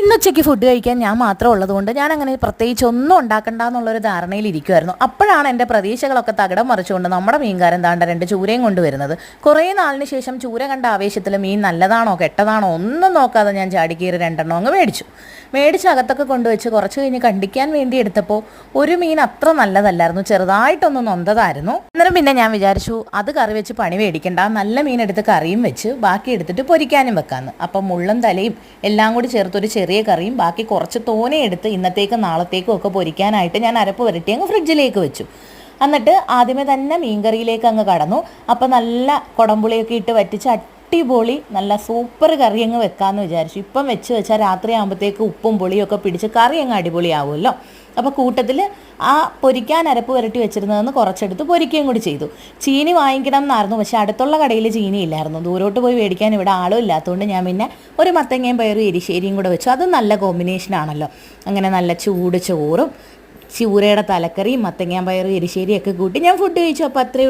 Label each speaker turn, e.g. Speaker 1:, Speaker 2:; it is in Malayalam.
Speaker 1: ഇന്നുച്ചയ്ക്ക് ഫുഡ് കഴിക്കാൻ ഞാൻ മാത്രം ഉള്ളതുകൊണ്ട് ഞാൻ അങ്ങനെ പ്രത്യേകിച്ച് ഒന്നും ഉണ്ടാക്കണ്ട എന്നുള്ളൊരു ധാരണയിൽ ഇരിക്കുമായിരുന്നു. അപ്പോഴാണ് എൻ്റെ പ്രതീക്ഷകളൊക്കെ തകിടം മറിച്ചുകൊണ്ട് നമ്മുടെ മീൻകാരൻ താണ്ട 2 ചൂരയും കൊണ്ടുവരുന്നത്. കുറേ നാളിന് ശേഷം ചൂര കണ്ട ആവേശത്തിൽ മീൻ നല്ലതാണോ കെട്ടതാണോ ഒന്നും നോക്കാതെ ഞാൻ ചാടിക്കീറി 2 അങ്ങ് മേടിച്ച് അകത്തൊക്കെ കൊണ്ടുവച്ച് കുറച്ച് കഴിഞ്ഞ് കണ്ടിക്കാൻ വേണ്ടി എടുത്തപ്പോൾ ഒരു മീൻ അത്ര നല്ലതല്ലായിരുന്നു, ചെറുതായിട്ടൊന്ന് നൊന്തതായിരുന്നു. അന്നേരം പിന്നെ ഞാൻ വിചാരിച്ചു അത് കറി വെച്ച് പണി മേടിക്കണ്ട, നല്ല മീൻ എടുത്ത് കറിയും വെച്ച് ബാക്കി എടുത്തിട്ട് പൊരിക്കാനും വെക്കാമെന്ന്. അപ്പം മുള്ളും തലയും എല്ലാം കൂടി ചേർത്തൊരു ചെറിയ കറിയും ബാക്കി കുറച്ച് തോനെ എടുത്ത് ഇന്നത്തേക്കും നാളത്തേക്കും ഒക്കെ പൊരിക്കാനായിട്ട് ഞാൻ അരപ്പ് പുരട്ടി അങ്ങ് ഫ്രിഡ്ജിലേക്ക് വെച്ചു. എന്നിട്ട് ആദ്യമേ തന്നെ മീൻകറിയിലേക്ക് അങ്ങ് കടന്നു. അപ്പം നല്ല കുടംപുളിയൊക്കെ ഇട്ട് വറ്റിച്ച് അടിപൊളി നല്ല സൂപ്പർ കറി അങ്ങ് വെക്കാമെന്ന് വിചാരിച്ചു. ഇപ്പം വെച്ച് വെച്ചാൽ രാത്രി ആകുമ്പോഴത്തേക്ക് ഉപ്പും പുളിയൊക്കെ പിടിച്ച് കറി അങ്ങ് അടിപൊളിയാവുമല്ലോ. അപ്പോൾ കൂട്ടത്തിൽ ആ പൊരിക്കാൻ അരപ്പ് പുരട്ടി വെച്ചിരുന്നതെന്ന് കുറച്ചെടുത്ത് പൊരിക്കുകയും കൂടി ചെയ്തു. ചീനി വാങ്ങിക്കണം എന്നായിരുന്നു, പക്ഷേ അടുത്തുള്ള കടയിൽ ചീനി ഇല്ലായിരുന്നു. ദൂരോട്ട് പോയി മേടിക്കാൻ ഇവിടെ ആളും ഇല്ലാത്തതുകൊണ്ട് ഞാൻ പിന്നെ ഒരു മത്തങ്ങയും പയറും എരിശ്ശേരിയും കൂടെ വെച്ചു. അത് നല്ല കോമ്പിനേഷനാണല്ലോ. അങ്ങനെ നല്ല ചൂട് ചോറും ചൂരയുടെ തലക്കറിയും മത്തങ്ങയും പയറും എരിശ്ശേരിയൊക്കെ കൂട്ടി ഞാൻ ഫുഡ് കഴിച്ചു. അപ്പോൾ അത്രയും